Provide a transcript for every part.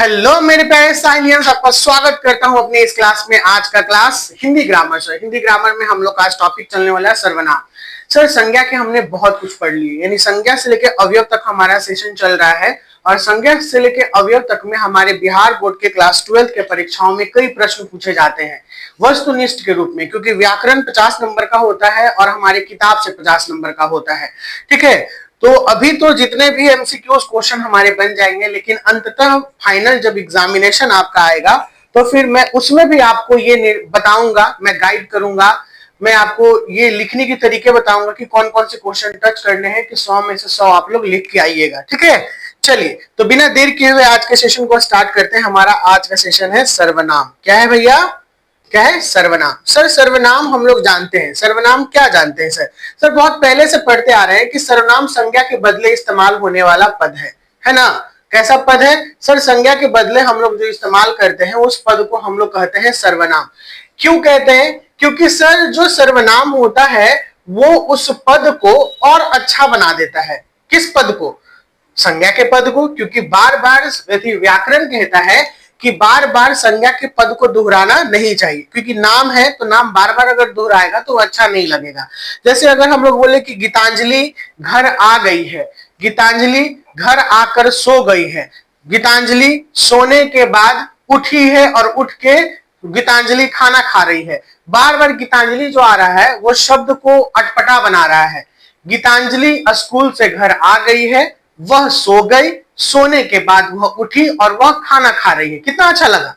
Hello मेरे प्यारे साइलियंस, आपका स्वागत करता हूं अपने इस क्लास में। आज का क्लास हिंदी ग्रामर से। हिंदी ग्रामर में हम लोग का आज टॉपिक चलने वाला है सर्वनाम। सर, संज्ञा के हमने बहुत कुछ पढ़ ली, यानी संज्ञा से लेकर अवयव तक हमारा सेशन चल रहा है। और संज्ञा से लेकर अवयव तक में हमारे बिहार बोर्ड के क्लास 12 के परीक्षाओं में कई प्रश्न पूछे जाते हैं वस्तुनिष्ठ के रूप में, क्योंकि व्याकरण 50 नंबर का होता है और हमारे किताब से 50 नंबर का होता है। ठीक है, तो अभी तो जितने भी एमसीक्यूज क्वेश्चन हमारे बन जाएंगे, लेकिन अंततः फाइनल जब एग्जामिनेशन आपका आएगा तो फिर मैं उसमें भी आपको ये बताऊंगा, मैं गाइड करूंगा, मैं आपको ये लिखने के तरीके बताऊंगा कि कौन कौन से क्वेश्चन टच करने हैं कि 100 में से 100 आप लोग लिख के आइएगा। ठीक है, चलिए तो बिना देर किए हुए आज के सेशन को स्टार्ट करते हैं। हमारा आज का सेशन है सर्वनाम। क्या है भैया? क्या है? सर्वनाम। सर, सर्वनाम हम लोग जानते हैं। सर्वनाम क्या जानते हैं सर? सर, बहुत पहले से पढ़ते आ रहे हैं कि सर्वनाम संज्ञा के बदले इस्तेमाल होने वाला पद है ना? कैसा पद है सर? संज्ञा के बदले हम लोग जो इस्तेमाल करते हैं उस पद को हम लोग कहते हैं सर्वनाम। क्यों कहते हैं? क्योंकि सर जो सर्वनाम होता है वो उस पद को और अच्छा बना देता है। किस पद को? संज्ञा के पद को। क्योंकि बार बार व्याकरण कहता है कि बार बार संज्ञा के पद को दोहराना नहीं चाहिए, क्योंकि नाम है तो नाम बार बार अगर दोहराएगा तो अच्छा नहीं लगेगा। जैसे अगर हम लोग बोले कि गीतांजलि घर आ गई है, गीतांजलि घर आकर सो गई है, गीतांजलि सोने के बाद उठी है और उठ के गीतांजलि खाना खा रही है। बार बार गीतांजलि जो आ रहा है वो शब्द को अटपटा बना रहा है। गीतांजलि स्कूल से घर आ गई है, वह सो गई, सोने के बाद वह उठी और वह खाना खा रही है। कितना अच्छा लगा।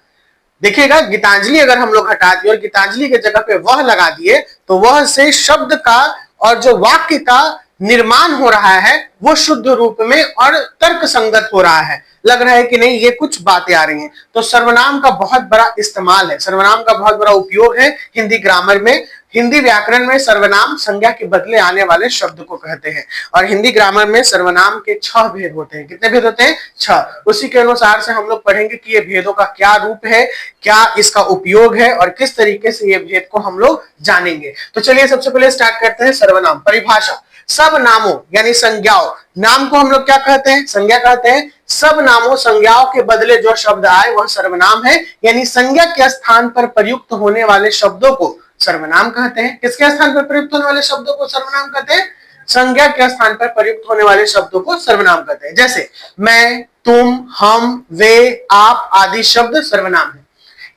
देखिएगा, गीतांजलि अगर हम लोग हटा दिए और गीतांजलि के जगह पे वह लगा दिए तो वह से शब्द का और जो वाक्य का निर्माण हो रहा है वो शुद्ध रूप में और तर्क संगत हो रहा है। लग रहा है कि नहीं ये कुछ बातें आ रही हैं। तो सर्वनाम का बहुत बड़ा इस्तेमाल है, सर्वनाम का बहुत बड़ा उपयोग है हिंदी ग्रामर में। हिंदी व्याकरण में सर्वनाम संज्ञा के बदले आने वाले शब्द को कहते हैं। और हिंदी ग्रामर में सर्वनाम के 6 भेद होते हैं। कितने भेद होते हैं? 6। उसी के अनुसार से हम लोग पढ़ेंगे कि ये भेदों का क्या रूप है, क्या इसका उपयोग है और किस तरीके से ये भेद को हम लोग जानेंगे। तो चलिए सबसे पहले स्टार्ट करते हैं सर्वनाम। परिभाषा। सब नामों यानी संज्ञाओं, नाम को हम लोग क्या कहते हैं? संज्ञा कहते हैं। सब नामों संज्ञाओं के बदले जो शब्द आए वह सर्वनाम है, यानी संज्ञा के स्थान पर प्रयुक्त होने वाले शब्दों को सर्वनाम कहते हैं। किसके स्थान पर प्रयुक्त होने वाले शब्दों को सर्वनाम कहते हैं? संज्ञा के स्थान पर प्रयुक्त होने वाले शब्दों को सर्वनाम कहते हैं। जैसे मैं, तुम, हम, वे, आप आदि शब्द सर्वनाम है।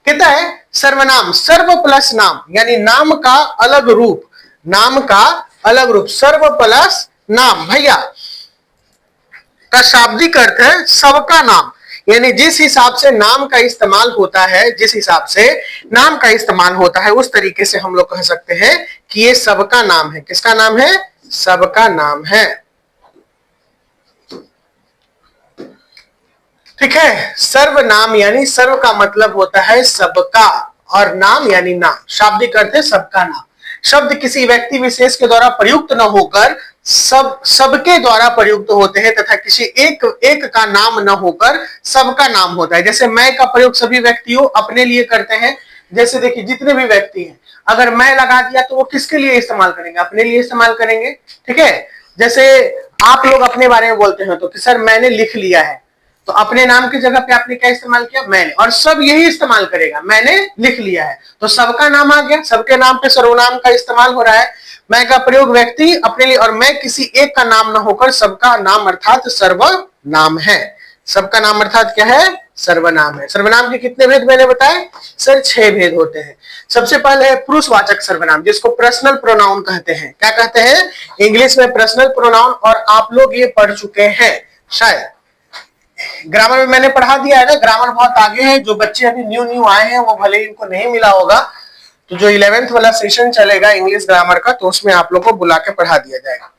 कहता है सर्वनाम सर्व प्लस नाम, यानी नाम का अलग रूप, नाम का अलग रूप, सर्व प्लस नाम भैया का शाब्दिक अर्थ है सबका नाम। यानी जिस हिसाब से नाम का इस्तेमाल होता है, जिस हिसाब से नाम का इस्तेमाल होता है उस तरीके से हम लोग कह सकते हैं कि ये सबका नाम है। किसका नाम है? सबका नाम है। ठीक है, सर्वनाम यानी सर्व का मतलब होता है सबका और नाम यानी नाम, शाब्दिक अर्थ है सबका नाम। शब्द किसी व्यक्ति विशेष के द्वारा प्रयुक्त न होकर सबके द्वारा प्रयुक्त होते हैं तथा किसी एक का नाम न होकर सबका नाम होता है। जैसे मैं का प्रयोग सभी व्यक्तियों अपने लिए करते हैं। जैसे देखिए जितने भी व्यक्ति हैं, अगर मैं लगा दिया तो वो किसके लिए इस्तेमाल करेंगे? अपने लिए इस्तेमाल करेंगे। ठीक है, जैसे आप लोग अपने बारे में बोलते हैं तो कि सर मैंने लिख लिया है, तो अपने नाम की जगह पे आपने क्या इस्तेमाल किया? मैंने। और सब यही इस्तेमाल करेगा, मैंने लिख लिया है, तो सबका नाम आ गया। सबके नाम पे सर्वनाम का इस्तेमाल हो रहा है। मैं का प्रयोग व्यक्ति अपने लिए और मैं किसी एक का नाम न होकर सबका नाम अर्थात सर्वनाम है। सबका नाम अर्थात क्या है? सर्वनाम है। सर्वनाम के कितने भेद मैंने बताए सर? 6 भेद होते हैं। सबसे पहले है पुरुषवाचक सर्वनाम, जिसको पर्सनल प्रोनाउन कहते हैं। क्या कहते हैं? इंग्लिश में पर्सनल प्रोनाउन। और आप लोग ये पढ़ चुके हैं शायद, ग्रामर में मैंने पढ़ा दिया है ना। ग्रामर बहुत आगे है, जो बच्चे अभी न्यू आए हैं वो भले ही इनको नहीं मिला होगा, तो जो 11th वाला सेशन चलेगा इंग्लिश ग्रामर का, तो उसमें आप लोग को बुला के पढ़ा दिया जाएगा।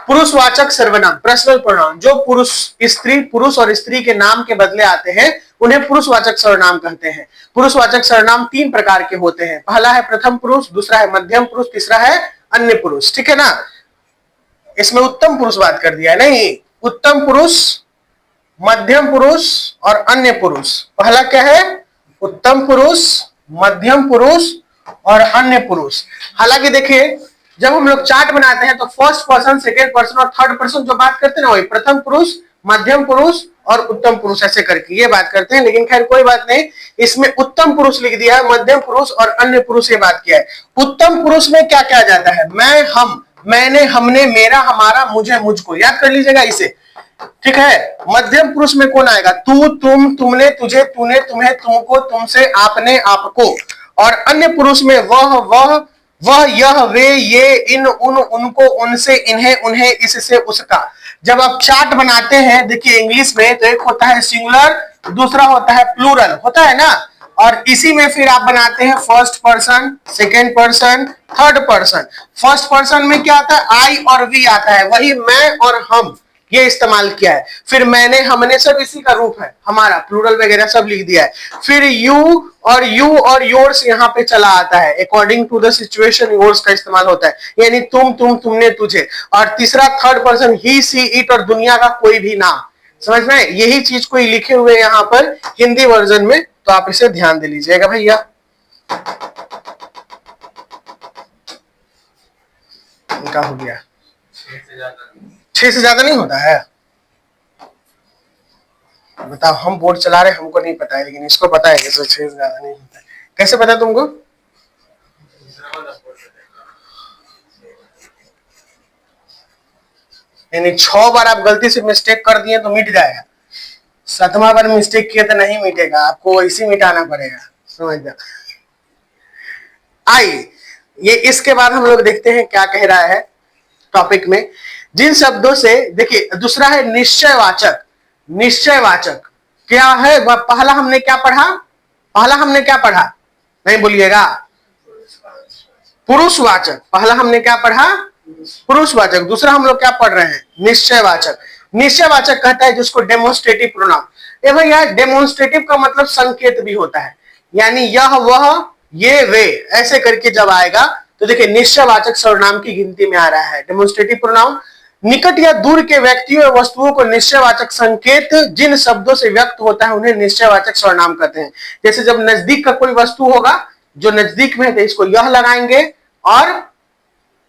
पुरुषवाचक सर्वनाम, पर्सनल प्रोनाउन, जो पुरुष और स्त्री के नाम के बदले आते हैं उन्हें पुरुषवाचक सर्वनाम कहते हैं। पुरुषवाचक सर्वनाम 3 प्रकार के होते हैं। पहला है प्रथम पुरुष, दूसरा है मध्यम पुरुष, तीसरा है अन्य पुरुष। ठीक है ना, इसमें उत्तम पुरुष बात कर दिया है, नहीं, उत्तम पुरुष, मध्यम पुरुष और अन्य पुरुष। पहला क्या है? उत्तम पुरुष, मध्यम पुरुष और अन्य पुरुष। हालांकि देखिए जब हम लोग चार्ट बनाते हैं तो फर्स्ट पर्सन, सेकेंड पर्सन और थर्ड पर्सन जो बात करते हैं ना, वही प्रथम पुरुष, मध्यम पुरुष और उत्तम पुरुष ऐसे करके ये बात करते हैं। लेकिन खैर कोई बात नहीं, इसमें उत्तम पुरुष लिख दिया है, मध्यम पुरुष और अन्य पुरुष ये बात किया है। उत्तम पुरुष में क्या क्या जाता है? मैं, हम, मैंने, हमने, मेरा, हमारा, मुझे, मुझको, याद कर लीजिएगा इसे, ठीक है। मध्यम पुरुष में कौन आएगा? तू, तुम, तुमने, तुझे, तूने, तुम्हें, तुमको, तुमसे, आपने, आपको। और अन्य पुरुष में वह, यह, वे, ये, इन, उन, उनको, उनसे, इन्हें, उन्हें, इससे, उसका। जब आप चार्ट बनाते हैं, देखिए इंग्लिश में तो एक होता है सिंगुलर, दूसरा होता है प्लूरल, होता है ना। और इसी में फिर आप बनाते हैं first person, second person, third person. First person में क्या आता है? आई और वी आता है, वही मैं और हम ये इस्तेमाल किया है। फिर मैंने, हमने, सब इसी का रूप है, हमारा प्लूरल वगैरह सब लिख दिया है। फिर यू और योर्स यहाँ पे चला आता है, अकॉर्डिंग टू द सिचुएशन योर्स का इस्तेमाल होता है, यानी तुम, तुमने, तुझे। और तीसरा third person he, she, it और दुनिया का कोई भी नाम। समझ में? यही चीज कोई लिखे हुए यहाँ पर हिंदी वर्जन में, तो आप इसे ध्यान दे लीजिएगा भैया। इनका हो गया, 6 से ज्यादा नहीं होता है। बताओ, हम बोर्ड चला रहे, हमको नहीं पता है, लेकिन इसको पता है कि 6 से ज्यादा नहीं होता है। कैसे पता तुमको? यानी 6 बार आप गलती से मिस्टेक कर दिए तो मिट जाएगा, 7वां बार मिस्टेक किया तो नहीं मिटेगा, आपको ऐसे मिटाना पड़ेगा, समझ जाओ। आइए, ये इसके बाद हम लोग देखते हैं क्या कह रहा है टॉपिक में। जिन शब्दों से, देखिए दूसरा है निश्चयवाचक। निश्चयवाचक क्या है? पहला हमने क्या पढ़ा? नहीं बोलिएगा। पुरुषवाचक। पहला हमने क्या पढ़ा? पुरुषवाचक। दूसरा हम लोग क्या पढ़ रहे हैं? निश्चयवाचक। निश्चयवाचक कहता है जिसको डेमोन्स्ट्रेटिव प्रोनाउन। ये भैया डेमोन्स्ट्रेटिव का मतलब संकेत भी होता है, यानी यह, वह, ये, वे ऐसे करके जब आएगा तो देखिए निश्चयवाचक सर्वनाम की गिनती में आ रहा है डेमोन्स्ट्रेटिव प्रोनाउन। निकट या दूर के व्यक्तियों और वस्तुओं को निश्चयवाचक संकेत जिन शब्दों से व्यक्त होता है उन्हें निश्चयवाचक सर्वनाम कहते हैं। जैसे जब नजदीक का कोई वस्तु होगा, जो नजदीक में है तो इसको यह लगाएंगे, और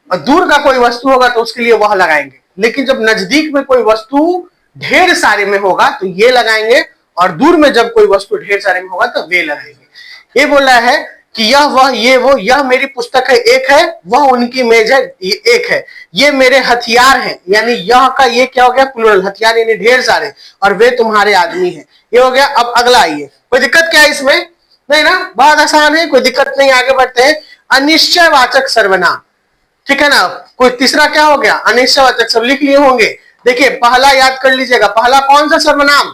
दूर का कोई वस्तु होगा तो उसके लिए वह लगाएंगे। लेकिन जब नजदीक में कोई वस्तु ढेर सारे में होगा तो ये लगाएंगे, और दूर में जब कोई वस्तु ढेर सारे में होगा तो वे लगाएंगे। ये बोल रहा है कि यह, वह, ये, वो, यह मेरी पुस्तक है एक है, वह उनकी मेज है ये एक है, ये मेरे हथियार हैं, यानी यह का ये क्या हो गया? प्लूरल, हथियार यानी ढेर सारे, और वे तुम्हारे आदमी हैं, ये हो गया। अब अगला आइए, कोई दिक्कत क्या है इसमें? नहीं ना, बहुत आसान है, कोई दिक्कत नहीं, आगे बढ़ते हैं। अनिश्चयवाचक सर्वनाम, ठीक है ना। कोई तीसरा क्या हो गया? अनिश्चयवाचक। सब लिख लिए होंगे। देखिए पहला याद कर लीजिएगा, पहला कौन सा सर्वनाम?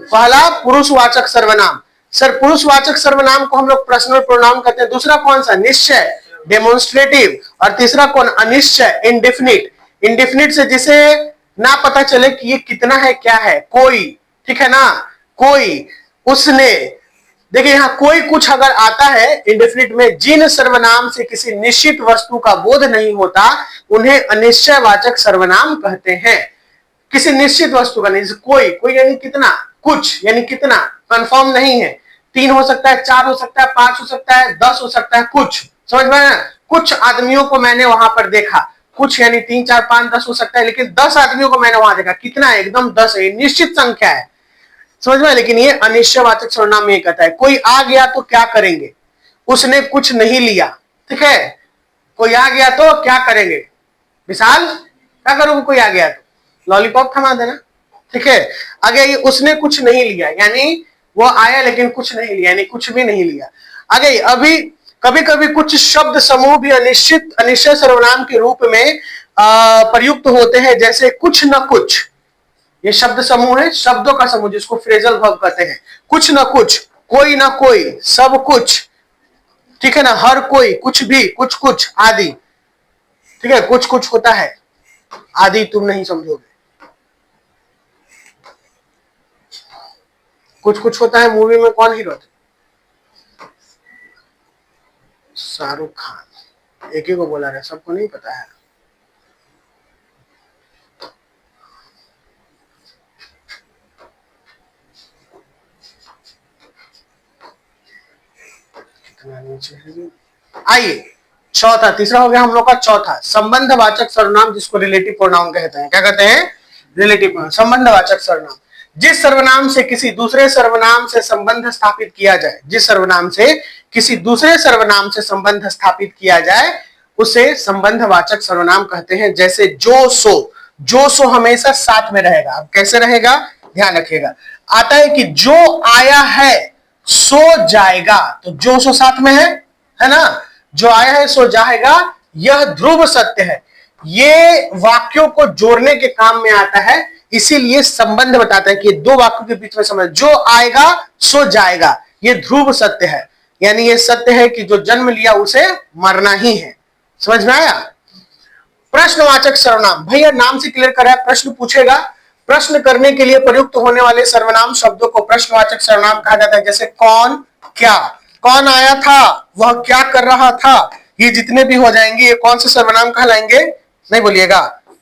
पहला पुरुषवाचक सर्वनाम। सर पुरुषवाचक सर्वनाम को हम लोग पर्सनल प्रोनाउन कहते हैं। दूसरा कौन सा? निश्चय, डेमोन्स्ट्रेटिव। और तीसरा कौन? अनिश्चय, इंडेफिनिट। इंडेफिनिट से जिसे ना पता चले कि ये कितना है, क्या है, कोई, ठीक है ना, कोई, उसने। देखिए यहां कोई कुछ अगर आता है इंडेफिनिट में, जिन सर्वनाम से किसी निश्चित वस्तु का बोध नहीं होता उन्हें अनिश्चयवाचक सर्वनाम कहते हैं। किसी निश्चित वस्तु का नहीं, कोई यानी कितना, कुछ यानी कितना, कंफर्म नहीं है, 3 हो सकता है, 4 हो सकता है, 5 हो सकता है, 10 हो सकता है, कुछ। समझ में आया? कुछ आदमियों को मैंने वहां पर देखा, कुछ यानी 3, 4, 5, 10 हो सकता है, लेकिन 10 आदमियों को मैंने वहां देखा, कितना है? एकदम 10 है, निश्चित संख्या है, समझ में। लेकिन ये अनिश्चयवाचक सर्वनाम में कहता है कोई आ गया तो क्या करेंगे? उसने कुछ नहीं लिया, ठीक है। कोई आ गया तो क्या करेंगे? विशाल क्या करोगे? कोई आ गया तो लॉलीपॉप थमा देना, ठीक है। आगे ये उसने कुछ नहीं लिया, यानी वो आया लेकिन कुछ नहीं लिया, यानी कुछ भी नहीं लिया। आगे अभी कभी कभी कुछ शब्द समूह भी अनिश्चय सर्वनाम के रूप में प्रयुक्त होते हैं, जैसे कुछ न कुछ। ये शब्द समूह है, शब्दों का समूह, जिसको फ्रेजल वर्ब कहते हैं। कुछ न कुछ, कोई ना कोई, सब कुछ, ठीक है ना, हर कोई, कुछ भी, कुछ कुछ आदि, ठीक है। कुछ कुछ होता है, आदि तुम नहीं समझोगे। कुछ कुछ होता है मूवी में कौन हीरो थे? शाहरुख खान। एक ही को बोला रहे, सबको नहीं पता है। आइए चौथा, तीसरा हो गया हम लोग का। चौथा संबंधवाचक सर्वनाम, जिसको रिलेटिव प्रोनाउन कहते हैं। क्या कहते हैं? रिलेटिव प्रोनाउन, संबंधवाचक सर्वनाम। जिस सर्वनाम से किसी दूसरे सर्वनाम से संबंध स्थापित किया जाए, जिस सर्वनाम से किसी दूसरे सर्वनाम से संबंध स्थापित किया जाए उसे संबंधवाचक सर्वनाम कहते हैं। जैसे जो सो, जो सो हमेशा साथ में रहेगा। अब कैसे रहेगा ध्यान रखिएगा। आता है कि जो आया है सो जाएगा, तो जो सो साथ में है ना, जो आया है सो जाएगा, यह ध्रुव सत्य है। ये वाक्यों को जोड़ने के काम में आता है, इसीलिए संबंध बताता है कि दो वाक्यों के बीच में संबंध। जो आएगा सो जाएगा, ये ध्रुव सत्य है, यानी ये सत्य है कि जो जन्म लिया उसे मरना ही है। समझ में आया। प्रश्नवाचक सर्वनाम, भैया नाम से क्लियर करा है, प्रश्न पूछेगा, प्रश्न करने के लिए प्रयुक्त होने वाले सर्वनाम शब्दों को प्रश्नवाचक सर्वनाम कहा जाता है। जैसे कौन, क्या, कौन आया था, वह क्या कर रहा था, ये जितने भी हो जाएंगे ये कौन से सर्वनाम कहलाएंगे, नहीं बोलिएगा,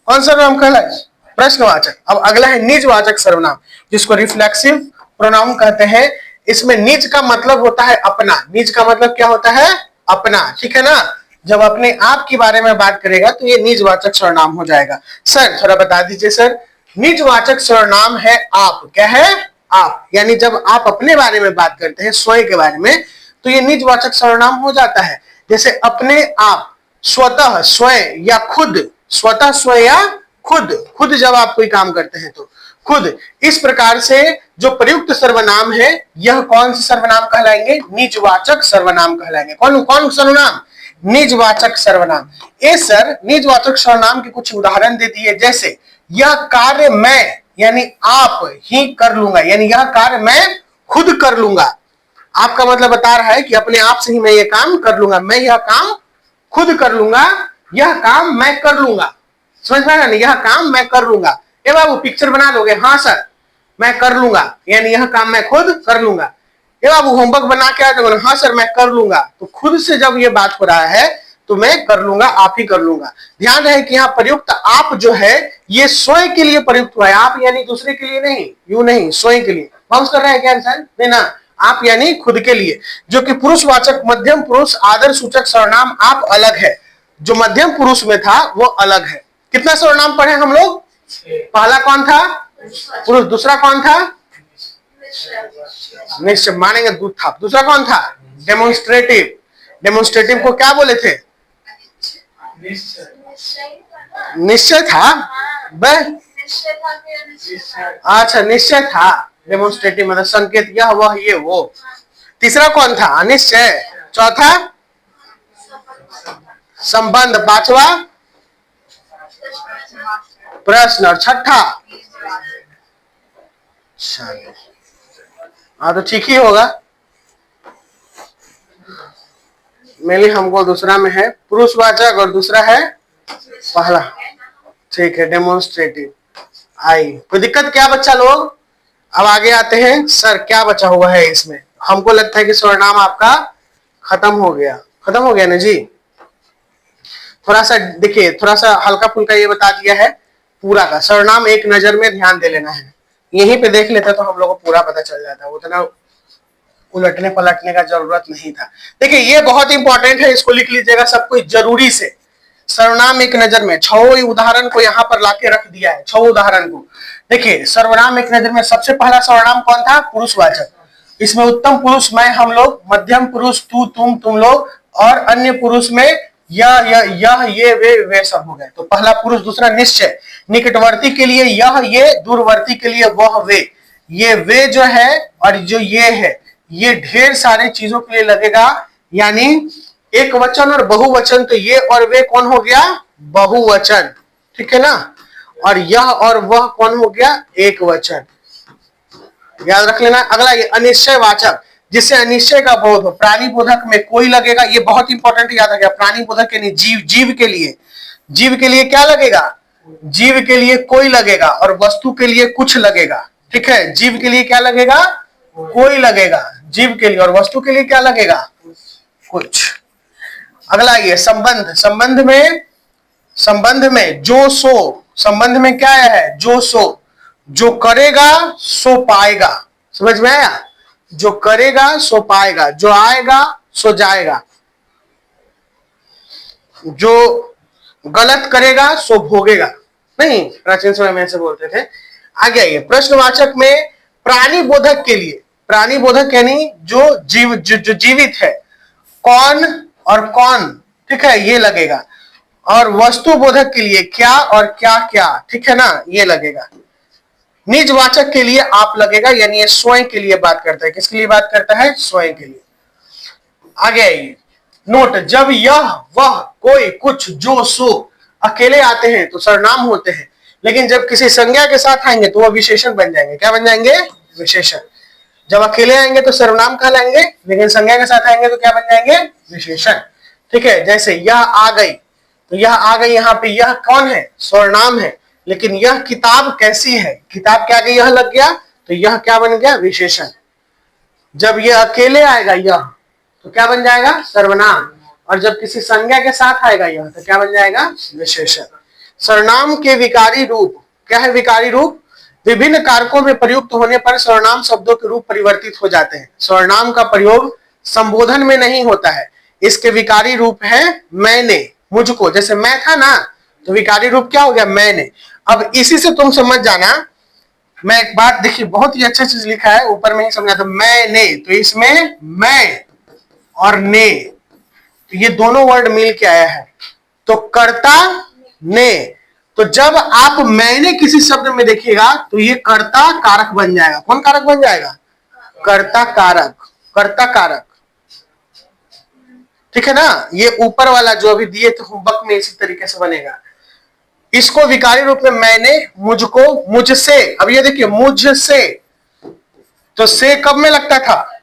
कौन सा सर्वनाम कहलाए, प्रश्नवाचक। अब अगला है निजवाचक सर्वनाम, जिसको रिफ्लेक्सिव प्रोनाउन कहते हैं। इसमें निज का मतलब होता है अपना, निज का मतलब क्या होता है, अपना, ठीक है ना। जब अपने आप के बारे में बात करेगा तो ये निजवाचक सर्वनाम हो जाएगा। सर थोड़ा बता दीजिए सर, निजवाचक सर्वनाम है आप, क्या है, आप, यानी जब आप अपने बारे में बात करते हैं, स्वयं के बारे में, तो ये निजवाचक सर्वनाम हो जाता है। जैसे अपने आप, स्वतः, स्वयं या खुद, स्वतः, स्वयं या खुद, खुद जब आप कोई काम करते हैं तो खुद। इस प्रकार से जो प्रयुक्त सर्वनाम है यह कौन से सर्वनाम कहलाएंगे, निजवाचक सर्वनाम कहलाएंगे। कौन कौन सर्वनाम, निजवाचक सर्वनाम। ए सर निजवाचक सर्वनाम के कुछ उदाहरण दे दिए। जैसे यह कार्य मैं, यानी आप ही कर लूंगा, यानी यह कार्य मैं खुद कर लूंगा। आपका मतलब बता रहा है कि अपने आप से ही मैं ये काम कर लूंगा, मैं यह काम खुद कर लूंगा, यह काम मैं कर लूंगा। समझ में आया ना, यह काम मैं कर लूंगा। ए बाबू पिक्चर बना लोगे, हाँ सर मैं कर लूंगा, यानी यह काम मैं खुद कर लूंगा। ए बाबू होमवर्क बना के आ जाओगे, हाँ सर मैं कर लूंगा। तो खुद से जब ये बात हो रहा है तो मैं कर लूंगा, आप ही कर लूंगा। ध्यान रहे कि यहाँ प्रयुक्त आप जो है ये स्वयं के लिए प्रयुक्त हुआ है, आप यानी दूसरे के लिए नहीं, यू नहीं, स्वयं के लिए। बाउंस कर रहा है क्या इंसान, नहीं ना, आप यानी खुद के लिए। जो कि पुरुषवाचक मध्यम पुरुष आदर सूचक सर्वनाम आप अलग है, जो मध्यम पुरुष में था वो अलग है। कितना सर्वनाम पढ़े हम लोग, पहला कौन था, पुरुष, दूसरा कौन था, निश्चय, मानेंगे दूध था, दूसरा कौन था, डेमोन्स्ट्रेटिव, डेमोन्स्ट्रेटिव को क्या बोले थे, निश्चय था, अच्छा निश्चय था, डेमोन्स्ट्रेटिव मतलब संकेत, यह वह ये वो। तीसरा कौन था, अनिश्चय। चौथा संबंध, पांचवा प्रश्न, और छठा, हाँ तो ठीक ही होगा। मेनली हमको दूसरा में है पुरुषवाचक और दूसरा है पहला, ठीक है डेमोन्स्ट्रेटिव। आई कोई दिक्कत क्या बच्चा लोग। अब आगे आते हैं, सर क्या बचा हुआ है इसमें, हमको लगता है कि सर्वनाम आपका खत्म हो गया ना जी। थोड़ा सा देखिए, थोड़ा सा हल्का फुल्का ये बता दिया है, पूरा का सर्वनाम एक नजर में ध्यान दे लेना है, यहीं पे देख लेते तो हम लोग को पूरा पता चल जाता, उतना उलटने पलटने का जरूरत नहीं था। देखिए ये बहुत इंपॉर्टेंट है, इसको लिख लीजिएगा सब कुछ जरूरी से। सर्वनाम एक नजर में, 6 उदाहरण को यहाँ पर लाके रख दिया है, 6 उदाहरण को। देखिए सर्वनाम एक नजर में सबसे पहला सर्वनाम कौन था, पुरुषवाचक। इसमें उत्तम पुरुष मैं हम लोग, मध्यम पुरुष तू तुम लोग, और अन्य पुरुष में यह ये वे सब हो गए। तो पहला पुरुष, दूसरा निश्चय, निकटवर्ती के लिए यह ये, दूरवर्ती के लिए वह वे। ये वे जो है और जो ये है ये ढेर सारे चीजों के लिए लगेगा, यानी एक वचन और बहुवचन, तो ये और वे कौन हो गया, बहुवचन, ठीक है ना। और यह और वह कौन हो गया, एक वचन, याद रख लेना। अगला ये अनिश्चयवाचक, जिससे अनिश्चय का बोध हो। प्राणी बोधक में कोई लगेगा, ये बहुत इंपॉर्टेंट याद रखिएगा। प्राणी बोधक यानी जीव, जीव के लिए, जीव के लिए क्या लगेगा, जीव के लिए कोई लगेगा, और वस्तु के लिए कुछ लगेगा, ठीक है। जीव के लिए क्या लगेगा, कोई लगेगा, जीव के लिए, और वस्तु के लिए क्या लगेगा, कुछ। अगला ये संबंध, संबंध में जो सो, संबंध में क्या है, जो सो, जो करेगा सो पाएगा। समझ में आया, जो करेगा सो पाएगा, जो आएगा सो जाएगा, जो गलत करेगा सो भोगेगा। नहीं, प्राचीन समय में ऐसे बोलते थे। आगे आइए, प्रश्नवाचक में प्राणी बोधक के लिए, प्राणी बोधक यानी जो जीवित है, कौन और कौन, ठीक है, ये लगेगा। और वस्तु बोधक के लिए क्या और क्या क्या, ठीक है ना, ये लगेगा। निजवाचक के लिए आप लगेगा, यानी ये स्वयं के लिए बात करता है। किसके लिए बात करता है? स्वयं के लिए। आगे आइए, नोट, जब यह वह कोई कुछ जो सो अकेले आते हैं तो सर्वनाम होते हैं, लेकिन जब किसी संज्ञा के साथ आएंगे तो वह विशेषण बन जाएंगे। क्या बन जाएंगे? विशेषण। जब अकेले आएंगे तो सर्वनाम कहलाएंगे, लेकिन संज्ञा के साथ आएंगे तो क्या बन जाएंगे? विशेषण। ठीक है, जैसे यह आ गई, तो यह आ गई, यहाँ पे यह कौन है? सर्वनाम है। लेकिन यह किताब कैसी है, किताब के आगे यह लग गया तो यह क्या बन गया? विशेषण। जब यह अकेले आएगा यह, तो क्या बन जाएगा? सर्वनाम। और जब किसी संज्ञा के साथ आएगा यह, तो क्या बन जाएगा? विशेषण। सर्वनाम के विकारी रूप, क्या है विकारी रूप? विभिन्न कारकों में प्रयुक्त होने पर सर्वनाम शब्दों के रूप परिवर्तित हो जाते हैं। सर्वनाम का प्रयोग संबोधन में नहीं होता है। इसके विकारी रूप है मैंने, मुझको। जैसे मैं था ना, तो विकारी रूप क्या हो गया? मैंने। अब इसी से तुम समझ जाना, मैं एक बात देखिए, बहुत ही अच्छा चीज लिखा है ऊपर में ही समझा था, मैंने, तो इसमें मैं और ने, तो ये दोनों वर्ड मिल के आया है, तो कर्ता ने। तो जब आप मैंने किसी शब्द में देखिएगा तो ये कर्ता कारक बन जाएगा। कौन कारक बन जाएगा? कर्ता कारक, कर्ता कारक। ठीक है ना, ये ऊपर वाला जो अभी दिए थे होमवर्क में इसी तरीके से बनेगा। इसको विकारी रूप में मैंने, मुझको, मुझसे। अब ये देखिए, मुझसे, तो से कब में लगता था?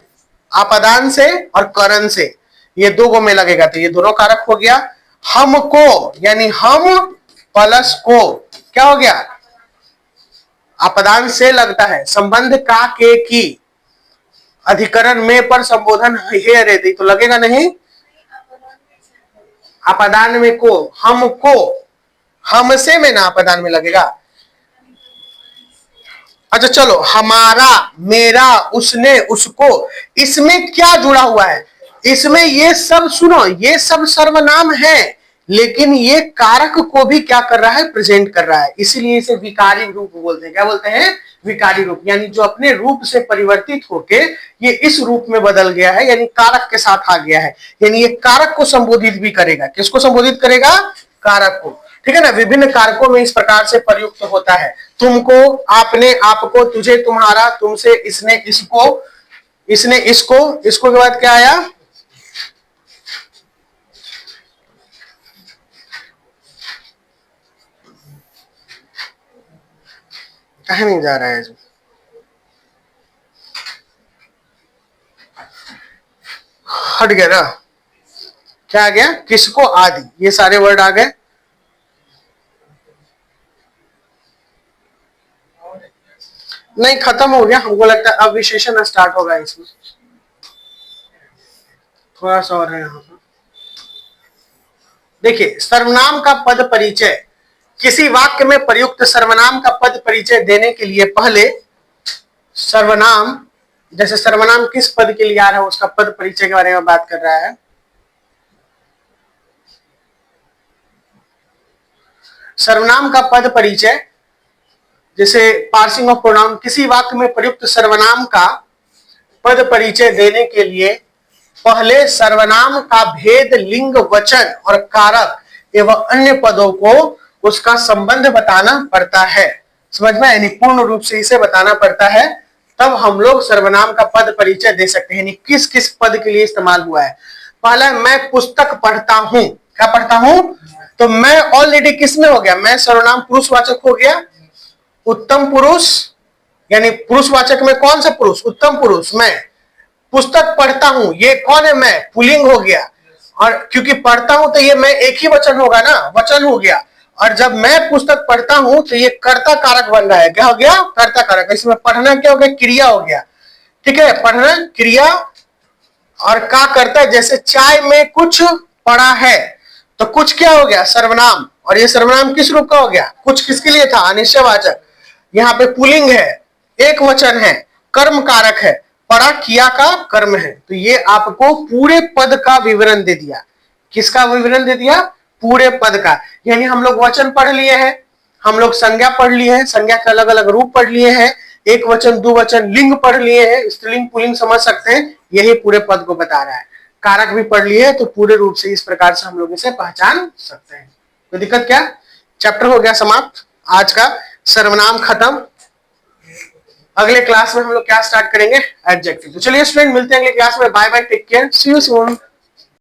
आपादान से और करण से, ये दो गो में लगेगा, तो ये दोनों कारक हो गया। हमको, यानी हम प्लस को, क्या हो गया? आपादान से लगता है। संबंध का, के, की, अधिकरण में पर संबोधन है रहती, तो लगेगा नहीं। आपादान में को, हमको, हमसे में ना आपादान में लगेगा। अच्छा चलो, हमारा, मेरा, उसने, उसको, इसमें क्या जुड़ा हुआ है? इसमें ये सब सुनो, ये सब सर्वनाम है, लेकिन ये कारक को भी क्या कर रहा है? प्रेजेंट कर रहा है। इसीलिए इसे विकारी रूप बोलते हैं। क्या बोलते हैं? विकारी रूप, यानी जो अपने रूप से परिवर्तित होके ये इस रूप में बदल गया है, यानी कारक के साथ आ गया है। यानी ये कारक को संबोधित भी करेगा। किसको संबोधित करेगा? कारक को। ठीक है ना, विभिन्न कारकों में इस प्रकार से प्रयुक्त होता है। तुमको, आपने, आपको, तुझे, तुम्हारा, तुमसे, इसने, इसको, इसने, इसको, इसको के बाद क्या आया? कहीं नहीं जा रहा है जो, हट गया ना, क्या आ गया? किसको, आदि, ये सारे वर्ड आ गए। नहीं, खत्म हो गया, हमको लगता है अब विशेषण स्टार्ट होगा इसमें। थोड़ा सा और है यहाँ पर। देखिए, सर्वनाम का पद परिचय, किसी वाक्य में प्रयुक्त सर्वनाम का पद परिचय देने के लिए पहले सर्वनाम, जैसे सर्वनाम किस पद के लिए आ रहा है उसका पद परिचय के बारे में बात कर रहा है। सर्वनाम का पद परिचय, जैसे पार्सिंग ऑफ प्रोनाउन, किसी वाक्य में प्रयुक्त सर्वनाम का पद परिचय देने के लिए पहले सर्वनाम का भेद, लिंग, वचन और कारक एवं अन्य पदों को उसका संबंध बताना पड़ता है। समझ में? यानी पूर्ण रूप से इसे बताना पड़ता है, तब हम लोग सर्वनाम का पद परिचय दे सकते हैं। यानी किस किस पद के लिए इस्तेमाल हुआ है। पहला, मैं पुस्तक पढ़ता हूं। क्या पढ़ता हूं? तो मैं ऑलरेडी किस में हो गया? मैं सर्वनाम पुरुषवाचक हो गया। उत्तम पुरुष, यानी पुरुषवाचक में कौन सा पुरुष? उत्तम पुरुष। मैं पुस्तक पढ़ता हूं, ये कौन है? मैं, पुल्लिंग हो गया। और क्योंकि पढ़ता हूं तो ये मैं एक ही वचन होगा ना, वचन हो गया। और जब मैं पुस्तक पढ़ता हूं तो ये कर्ता कारक बन रहा है। क्या हो गया? कर्ता कारक। इसमें पढ़ना क्या हो गया? क्रिया हो गया। ठीक है, पढ़ना क्रिया, और का करता है। जैसे चाय में कुछ पड़ा है, तो कुछ क्या हो गया? सर्वनाम। और ये सर्वनाम किस रूप का हो गया? कुछ किसके लिए था? अनिश्चयवाचक। यहाँ पे पुल्लिंग है, एक वचन है, कर्म कारक है, पढ़ा किया का कर्म है। तो ये आपको पूरे पद का विवरण दे दिया। किसका विवरण दे दिया? पूरे पद का। यानी हम लोग वचन पढ़ लिए हैं, हम लोग संज्ञा पढ़ लिए हैं, संज्ञा के अलग अलग रूप पढ़ लिए हैं, एक वचन, दो वचन, लिंग पढ़ लिए हैं, स्त्रीलिंग पुल्लिंग समझ सकते हैं, यही पूरे पद को बता रहा है। कारक भी पढ़ लिए, तो पूरे रूप से इस प्रकार से हम लोग इसे पहचान सकते हैं। कोई दिक्कत क्या? चैप्टर हो गया समाप्त, आज का सर्वनाम खत्म। अगले क्लास में हम लोग क्या स्टार्ट करेंगे? एडजेक्टिव। तो चलिए स्टूडेंट, मिलते हैं अगले क्लास में। Bye bye, take care, see you soon.